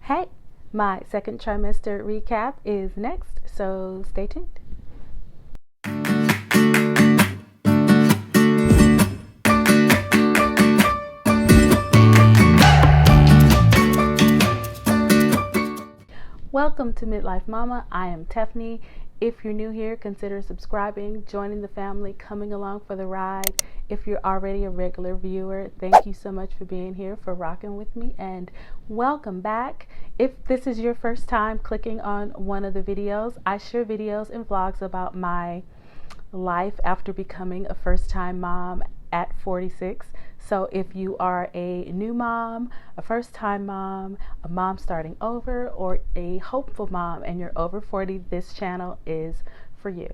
Hey, my second trimester recap is next, so stay tuned. Welcome to Midlife Mama. I am Tiffany. If you're new here, consider subscribing, joining the family, coming along for the ride. If you're already a regular viewer, thank you so much for being here, for rocking with me, and welcome back. If this is your first time clicking on one of the videos, I share videos and vlogs about my life after becoming a first-time mom at 46. So if you are a new mom, a first-time mom, a mom starting over, or a hopeful mom and you're over 40, this channel is for you.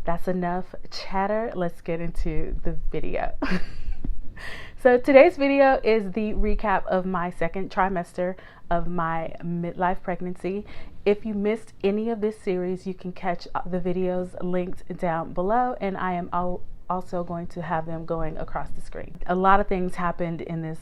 That's enough chatter. Let's get into the video. So today's video is the recap of my second trimester of my midlife pregnancy. If you missed any of this series, you can catch the videos linked down below, and I am also going to have them going across the screen. A lot of things happened in this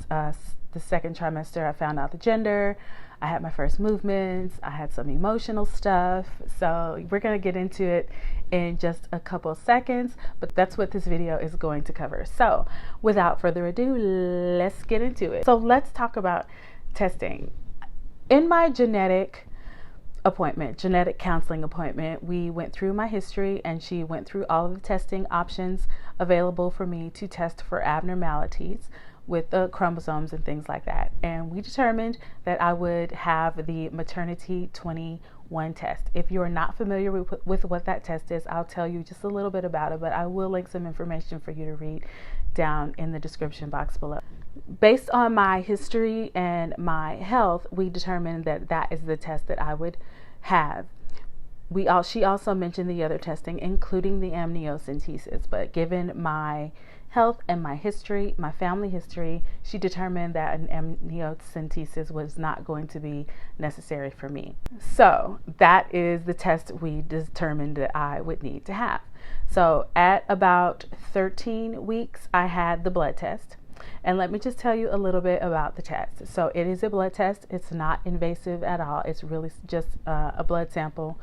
the second trimester. I found out the gender, I had my first movements, I had some emotional stuff. So we're going to get into it in just a couple of seconds, but that's what this video is going to cover. So without further ado, let's get into it. So let's talk about testing. In my genetic counseling appointment, we went through my history, and she went through all of the testing options available for me to test for abnormalities with the chromosomes and things like that. And we determined that I would have the maternity 21 test. If you're not familiar with what that test is, I'll tell you just a little bit about it, but I will link some information for you to read down in the description box below. Based on my history and my health, we determined that that is the test that I would have. She also mentioned the other testing, including the amniocentesis, but given my health and my history, my family history, she determined that an amniocentesis was not going to be necessary for me. So that is the test we determined that I would need to have. So at about 13 weeks, I had the blood test. And let me just tell you a little bit about the test. So it is a blood test. It's not invasive at all. It's really just a blood sample.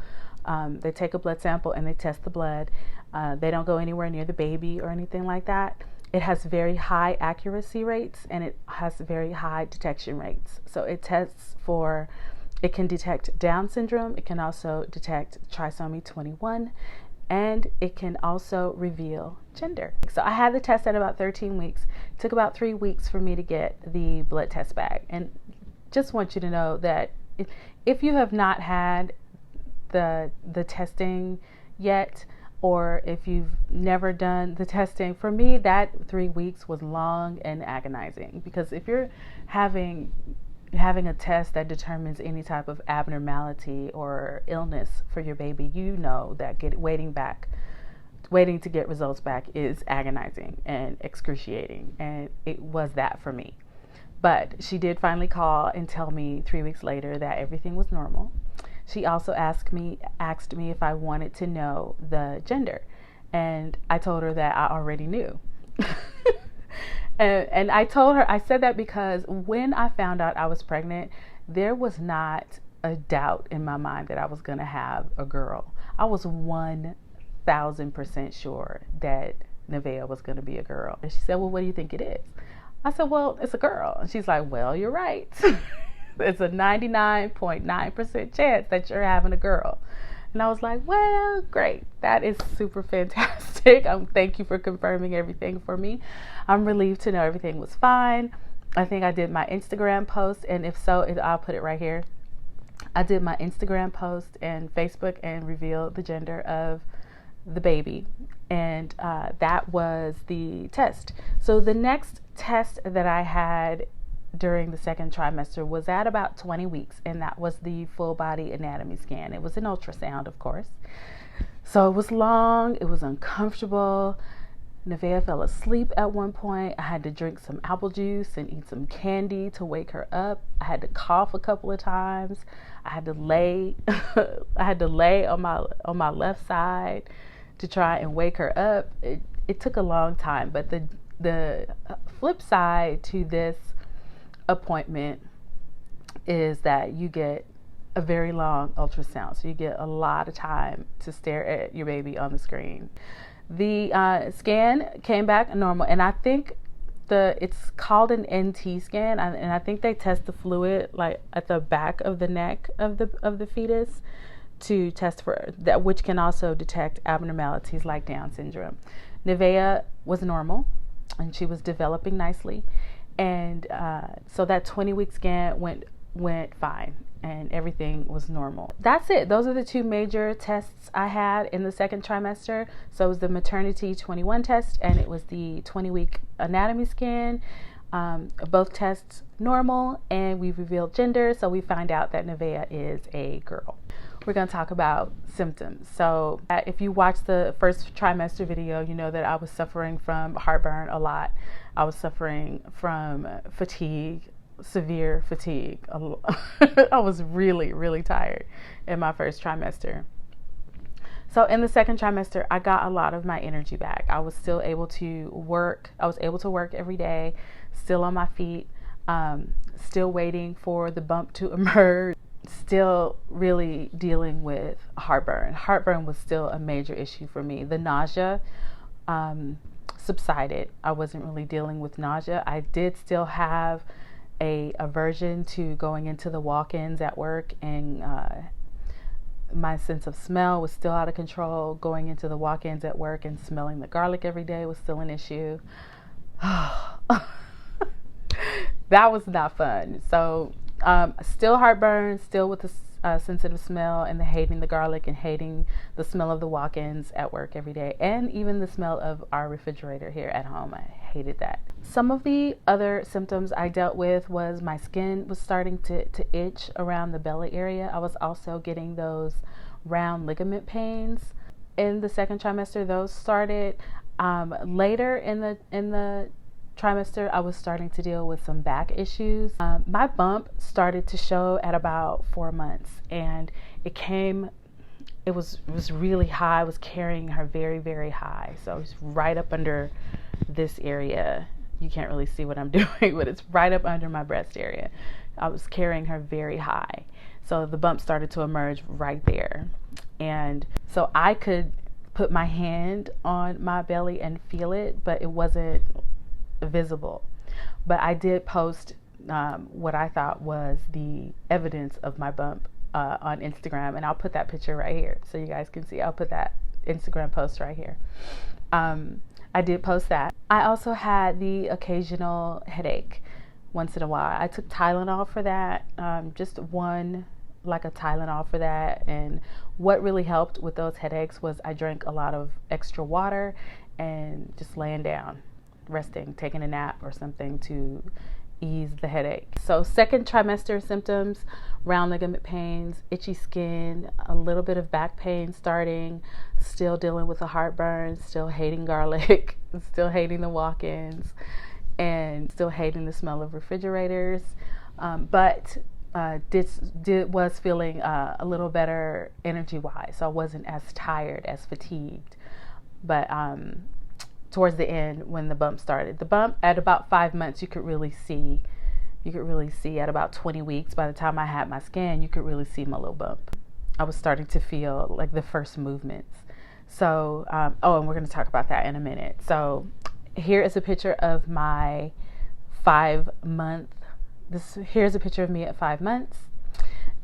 They take a blood sample and they test the blood. They don't go anywhere near the baby or anything like that. It has very high accuracy rates, and it has very high detection rates. So it can detect Down syndrome. It can also detect trisomy 21. And it can also reveal gender. So I had the test at about 13 weeks. It took about 3 weeks for me to get the blood test back. And just want you to know that if you have not had the testing yet, or if you've never done the testing, for me that 3 weeks was long and agonizing, because if you're having a test that determines any type of abnormality or illness for your baby, you know that waiting to get results back is agonizing and excruciating, and it was that for me. But she did finally call and tell me 3 weeks later that everything was normal. She also asked me if I wanted to know the gender, and I told her that I already knew. And I told her, I said that because when I found out I was pregnant, there was not a doubt in my mind that I was going to have a girl. I was 1,000% sure that Nevaeh was going to be a girl. And she said, well, what do you think it is? I said, well, it's a girl. And she's like, well, you're right. It's a 99.9% chance that you're having a girl. And I was like, well, great. That is super fantastic. Thank you for confirming everything for me. I'm relieved to know everything was fine. I think I did my Instagram post, and if so, I'll put it right here. I did my Instagram post and Facebook and revealed the gender of the baby. And that was the test. So the next test that I had during the second trimester was at about 20 weeks, and that was the full body anatomy scan. It was an ultrasound, of course. So it was long, it was uncomfortable. Nevaeh fell asleep at one point. I had to drink some apple juice and eat some candy to wake her up. I had to cough a couple of times. I had to lay on my left side to try and wake her up. It took a long time, but the flip side to this appointment is that you get a very long ultrasound. So you get a lot of time to stare at your baby on the screen. The scan came back normal, and I think it's called an NT scan, and I think they test the fluid like at the back of the neck of the fetus to test for that, which can also detect abnormalities like Down syndrome. Nevaeh was normal, and she was developing nicely, and so that 20-week scan went fine, and everything was normal. That's it. Those are the two major tests I had in the second trimester. So it was the maternity 21 test, and it was the 20-week anatomy scan. Both tests normal, and we revealed gender, so we find out that Nevaeh is a girl. We're going to talk about symptoms. So if you watched the first trimester video, you know that I was suffering from heartburn a lot. I was suffering from fatigue, severe fatigue. I was really, really tired in my first trimester. So in the second trimester, I got a lot of my energy back. I was still able to work. I was able to work every day, still on my feet, still waiting for the bump to emerge, still really dealing with heartburn. Heartburn was still a major issue for me. The nausea subsided. I wasn't really dealing with nausea. I did still have a aversion to going into the walk-ins at work, and my sense of smell was still out of control. Going into the walk-ins at work and smelling the garlic every day was still an issue. That was not fun. So still heartburn, still with the sensitive smell and the hating the garlic and hating the smell of the walk-ins at work every day, and even the smell of our refrigerator here at home. I hated that. Some of the other symptoms I dealt with was my skin was starting to itch around the belly area. I was also getting those round ligament pains in the second trimester. Those started later in the trimester. I was starting to deal with some back issues. My bump started to show at about 4 months, and it was really high. I was carrying her very, very high. So it was right up under this area. You can't really see what I'm doing, but it's right up under my breast area. I was carrying her very high. So the bump started to emerge right there. And so I could put my hand on my belly and feel it, but it wasn't visible. But I did post what I thought was the evidence of my bump on Instagram, and I'll put that picture right here so you guys can see. I'll put that Instagram post right here. I did post that. I also had the occasional headache once in a while. I took Tylenol for that, just one, like a Tylenol for that. And what really helped with those headaches was I drank a lot of extra water and just laying down, resting, taking a nap or something to ease the headache. So second trimester symptoms: round ligament pains, itchy skin, a little bit of back pain starting, still dealing with the heartburn, still hating garlic, still hating the walk-ins, and still hating the smell of refrigerators. But was feeling a little better energy-wise, so I wasn't as tired, as fatigued. But towards the end, when the bump started, the bump at about 5 months, you could really see at about 20 weeks. By the time I had my scan, you could really see my little bump. I was starting to feel like the first movements. So, and we're going to talk about that in a minute. So here is a picture of my 5 month. Here's a picture of me at 5 months,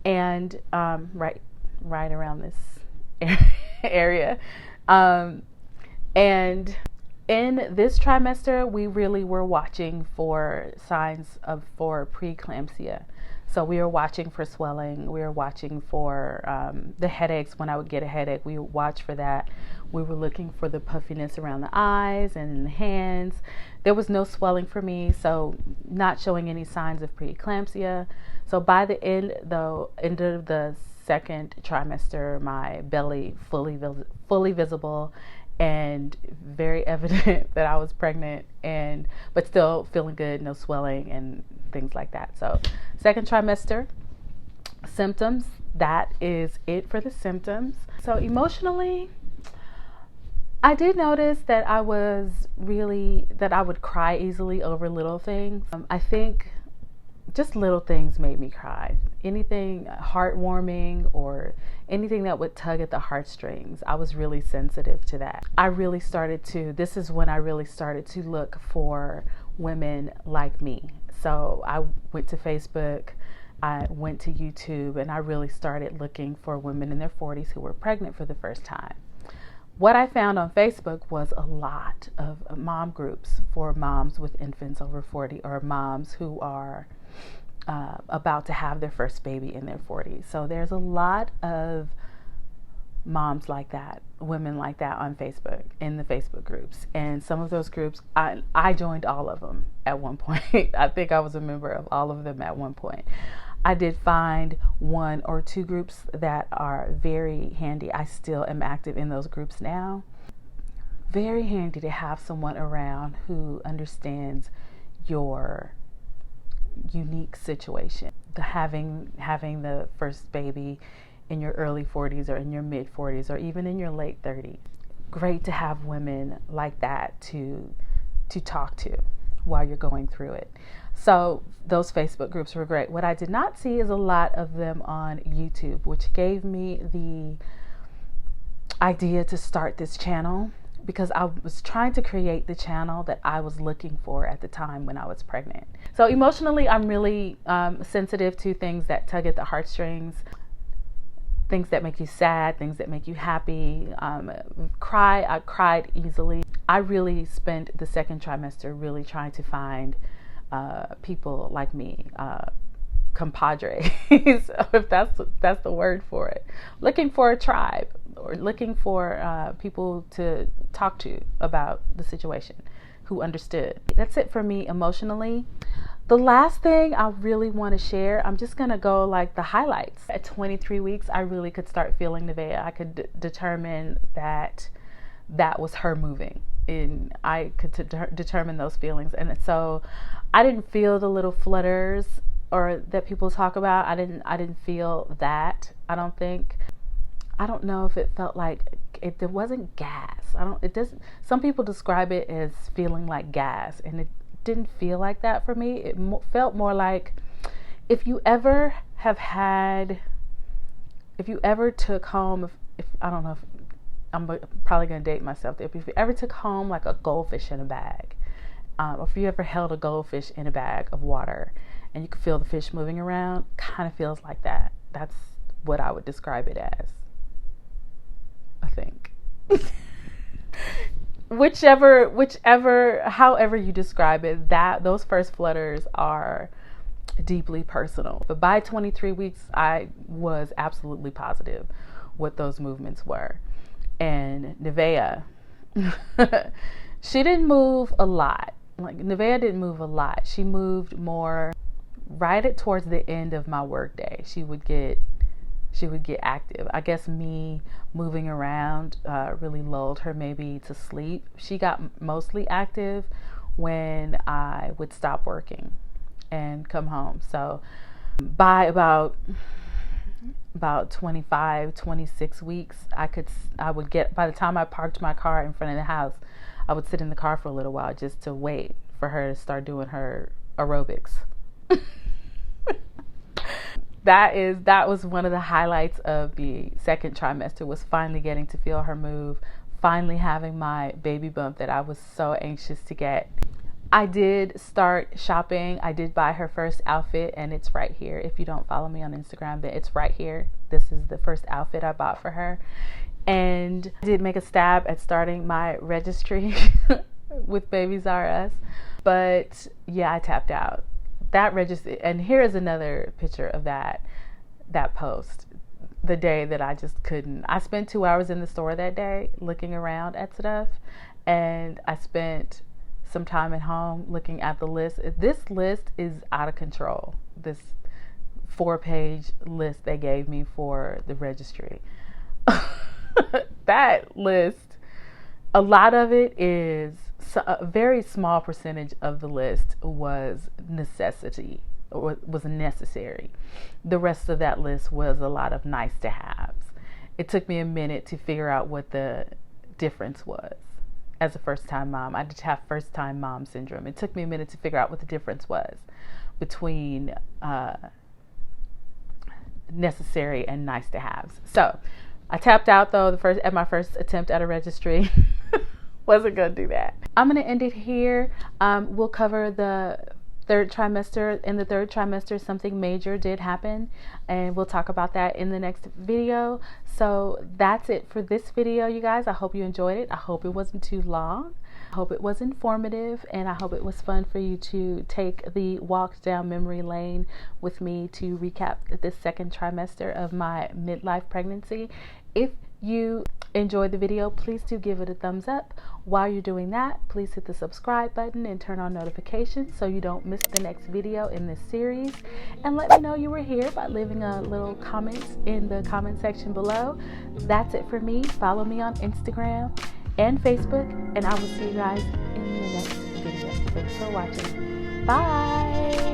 and right around this area. And in this trimester, we really were watching for signs for preeclampsia. So we were watching for swelling. We were watching for the headaches. When I would get a headache, we would watch for that. We were looking for the puffiness around the eyes and in the hands. There was no swelling for me, so not showing any signs of preeclampsia. So by the end of the second trimester, my belly fully visible, and very evident that I was pregnant, but still feeling good, no swelling and things like that. So second trimester symptoms, that is it for the symptoms. So emotionally, I did notice that I would cry easily over little things. I think just little things made me cry. Anything heartwarming or anything that would tug at the heartstrings, I was really sensitive to that. This is when I really started to look for women like me. So I went to Facebook, I went to YouTube, and I really started looking for women in their 40s who were pregnant for the first time. What I found on Facebook was a lot of mom groups for moms with infants over 40, or moms who are about to have their first baby in their 40s. So there's a lot of moms like that, women like that on Facebook, in the Facebook groups. And some of those groups, I joined all of them at one point. I think I was a member of all of them at one point. I did find one or two groups that are very handy. I still am active in those groups now. Very handy to have someone around who understands your unique situation. Having the first baby in your early 40s or in your mid 40s or even in your late 30s. Great to have women like that to talk to while you're going through it. So those Facebook groups were great. What I did not see is a lot of them on YouTube, which gave me the idea to start this channel, because I was trying to create the channel that I was looking for at the time when I was pregnant. So emotionally, I'm really sensitive to things that tug at the heartstrings, things that make you sad, things that make you happy. I cried easily. I really spent the second trimester really trying to find people like me, compadres, if that's the word for it. Looking for a tribe, or looking for people to talk to about the situation, who understood. That's it for me emotionally. The last thing I really want to share, I'm just going to go like the highlights. At 23 weeks, I really could start feeling Nevaeh. I could determine that was her moving, and I could determine those feelings. And so I didn't feel the little flutters or that people talk about. I didn't feel that. I don't know if it felt like there wasn't gas. Some people describe it as feeling like gas, and it didn't feel like that for me. It felt more like if you ever took home, if I don't know, if I'm probably going to date myself. If you ever took home like a goldfish in a bag, or if you ever held a goldfish in a bag of water and you could feel the fish moving around, kind of feels like that. That's what I would describe it as, I think. However you describe it, those first flutters are deeply personal. But by 23 weeks, I was absolutely positive what those movements were. And Nevaeh, she didn't move a lot. Like, Nevaeh didn't move a lot. She moved more right towards the end of my work day. She would get active. I guess me moving around really lulled her maybe to sleep. She got mostly active when I would stop working and come home. So by about 25, 26 weeks, I would get, by the time I parked my car in front of the house, I would sit in the car for a little while just to wait for her to start doing her aerobics. That was one of the highlights of the second trimester, was finally getting to feel her move, finally having my baby bump that I was so anxious to get. I did start shopping. I did buy her first outfit, and it's right here. If you don't follow me on Instagram, then it's right here. This is the first outfit I bought for her. And I did make a stab at starting my registry with Babies R Us. But yeah, I tapped out. That register, and here is another picture of that post. The day that I just couldn't. I spent 2 hours in the store that day looking around at stuff, and I spent some time at home looking at the list. This list is out of control. This 4-page list they gave me for the registry. That list, a lot of it is, a very small percentage of the list was necessary. The rest of that list was a lot of nice to haves. It took me a minute to figure out what the difference was. As a first-time mom, I did have first-time mom syndrome. It took me a minute to figure out what the difference was. between necessary and nice to haves. So I tapped out though at my first attempt at a registry. Wasn't gonna do that. I'm gonna end it here. We'll cover the third trimester. In the third trimester, something major did happen, and we'll talk about that in the next video. So that's it for this video, you guys. I hope you enjoyed it. I hope it wasn't too long. I hope it was informative, and I hope it was fun for you to take the walk down memory lane with me to recap the second trimester of my midlife pregnancy. If you enjoyed the video, please do give it a thumbs up. While you're doing that, please hit the subscribe button and turn on notifications so you don't miss the next video in this series. And let me know you were here by leaving a little comment in the comment section below. That's it for me. Follow me on Instagram and Facebook, and I will see you guys in the next video. Thanks for watching. Bye.